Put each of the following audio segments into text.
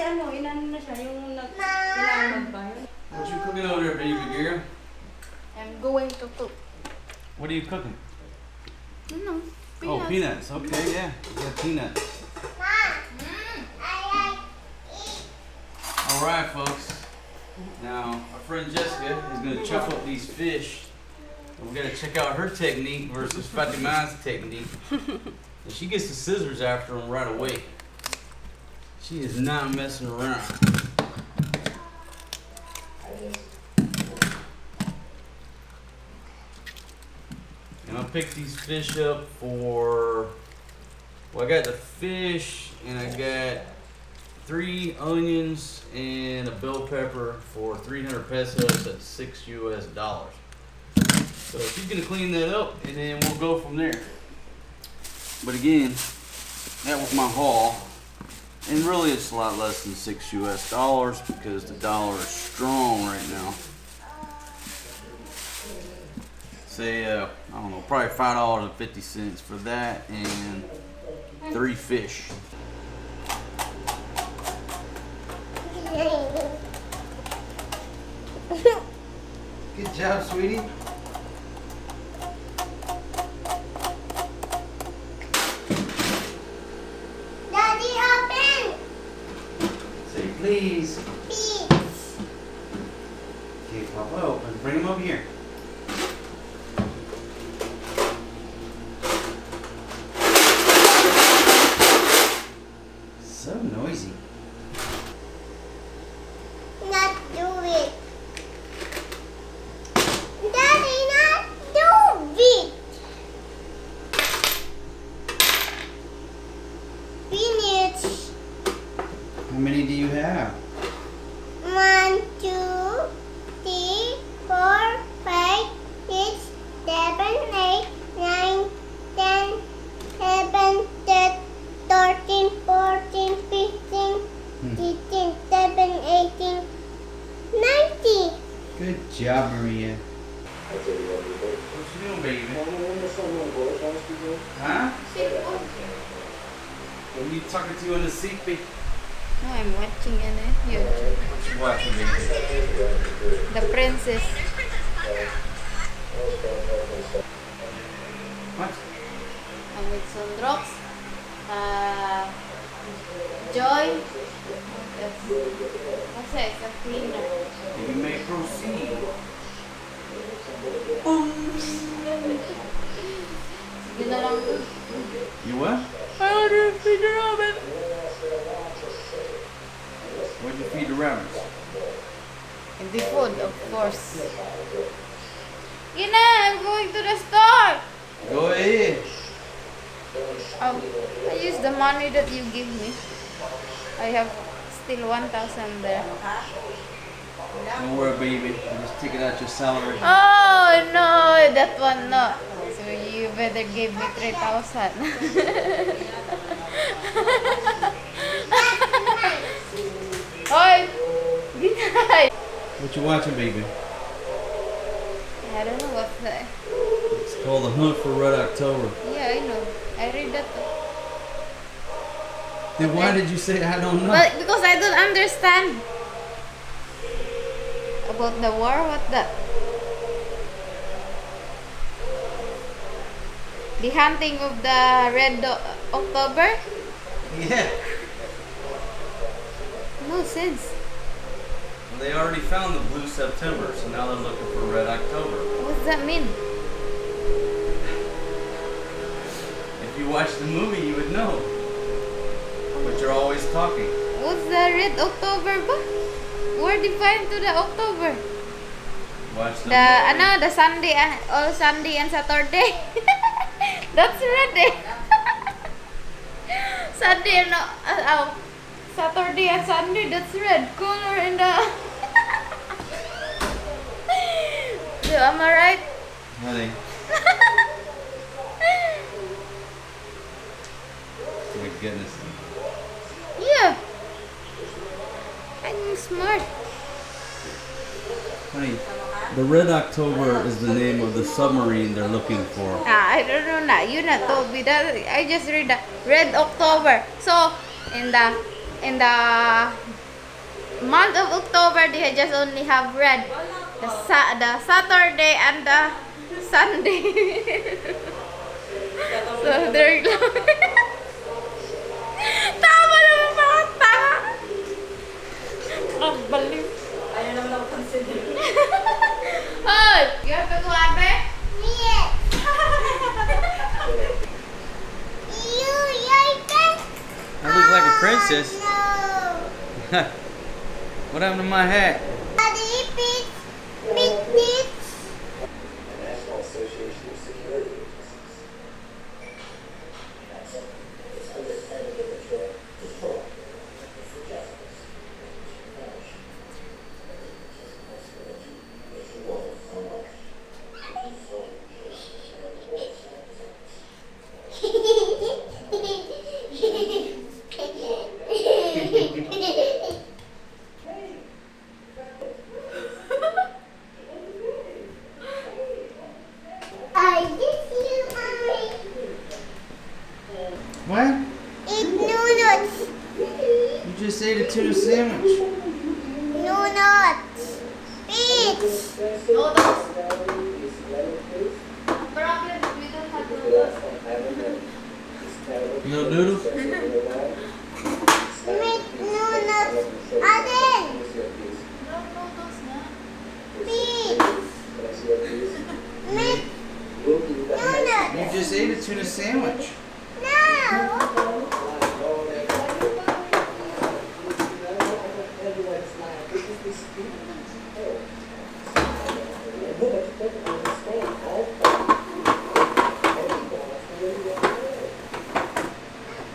ano, inano na siya, yung nag-inamag ba yun? What you cooking over there, baby girl? I'm going to cook. What are you cooking? No, peanuts. Oh, peanuts. Okay, yeah. You got peanuts. All right, folks. Now, our friend Jessica is going to chop up these fish. And we got to check out her technique versus Fatima's technique. And she gets the scissors after them right away. She is not messing around. And I'll pick these fish up for, well, I got the fish and I got 3 onions and a bell pepper for 300 pesos. That's $6 US. So she's gonna clean that up and then we'll go from there. But again, that was my haul. And really it's a lot less than $6 US because the dollar is strong right now. Say, I don't know, probably $5.50 for that and 3 fish. Good job, sweetie. Daddy, open! Say please. Please. Okay, Papa, open. Bring him over here. So noisy. Not do it. Daddy, not do it. Finish. How many do you have? 1, 2, 3, 4, 5, 6, 7, 8, 9, 10, 11, 13, 14, 15, 16, 17, 18, 19. Good job, Maria. What you doing, baby? Huh? What are you talking to in the seat, baby? No, I'm watching YouTube. What you watching, baby? The Princess. What? With Sundrox. Joy. What's that? It's a cleaner. You may proceed. Sige na lang. You what? I want to feed the rabbit. What'd you feed the rabbits? And the food, of course. Ina, I'm going to the store. Go ahead. I use the money that you give me. I have still 1,000 there. Don't worry, baby. I'll just take it out your salary. Oh no, that one no. So you better give me 3,000. Hoy! Ginay! What you watching, baby? I don't know what's that. It's called The Hunt for Red October. Yeah, I know. I read that too. Then why did you say I don't know? But because I don't understand. About the war? What that? The hunting of the Red October? Yeah. No sense. Well, they already found the Blue September, so now they're looking for Red October. What does that mean? If you watch the movie, you would know. But you're always talking. What's the Red October ba? Where defined to the October? Watch the The movie. the Sunday, all Sunday and Saturday. That's red eh. Sunday and Saturday and Sunday, that's red color in the. So am I right? Honey. My goodness. Yeah. I'm smart. Honey, the Red October is the name of the submarine they're looking for. I don't know na. You na told me that. I just read the Red October. So in the month of October, they just only have red. The Saturday and the Sunday. So they're tama naman mga tanga. Ang baliw. Ayaw naman ako consider. Hoy! You have to go, Abe? Yes. You can. I look like a princess. No. What happened to my hat? Daddy, pitch. Pitch. National Association of Security Agencies. I just you, Mommy. What? Eat noodles. You just ate a tuna sandwich. Noodles. Pitch. Noodles. Problem is we don't have noodles. No noodles? Make noodles. Aden. No noodles na. Pitch. Make noodles. You just ate a tuna sandwich. No.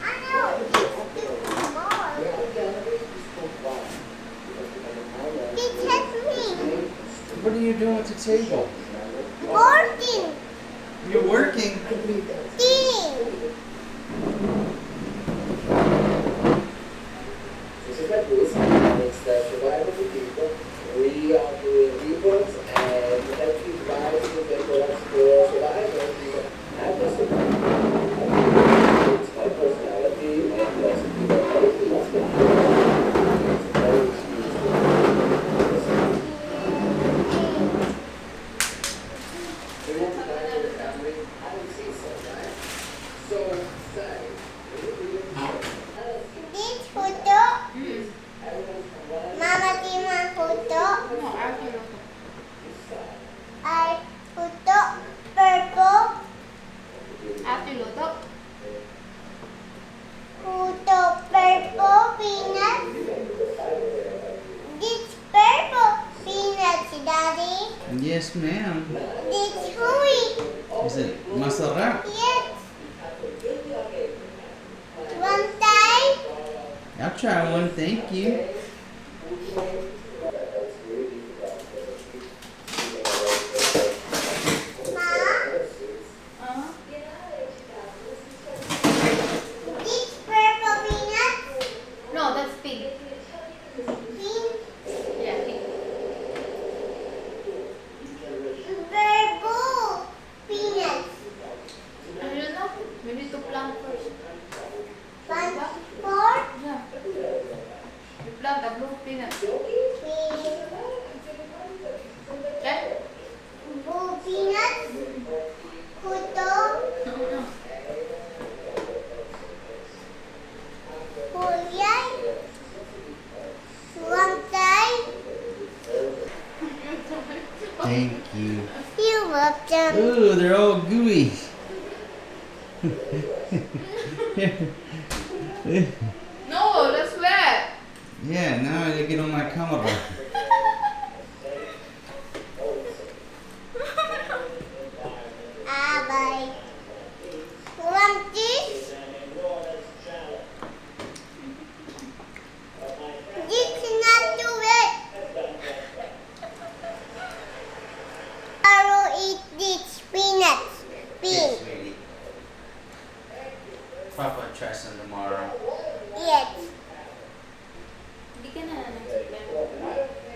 I know. It has me. What are you doing at the table? Working. You're working. Eating. This is like this. It's the survival of the people. We are doing reports and help you buy the products for survival. I just it's my personality and This photo. Mama, see my photo. No, actually no. I photo purple. Ate luto. Photo purple peanut. This purple peanuts, Daddy. Yes, ma'am. This hurry. Is it masarap? Yes. One time. I'll try one, thank you. Ma. This purple peanut. No, that's pink. Pink. Yeah, pink. Purple peanuts. I don't know. We need to plant first. One, four. Yeah. We plant the blue peanut. Okay? Blue peanuts. Photo. No. Kuya. One time. Thank you. You're welcome. Ooh, they're all gooey. No, that's wet. Yeah, now they get on my camera. Ah, bye. Want this? This is not too wet. I will eat this peanuts. Pink. sweetie. Papa, try some tomorrow. Yes. Hindi ka na nag-explain.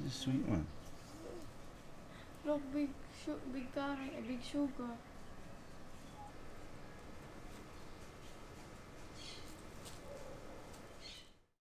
the sweet one? Look, big curry, big sugar.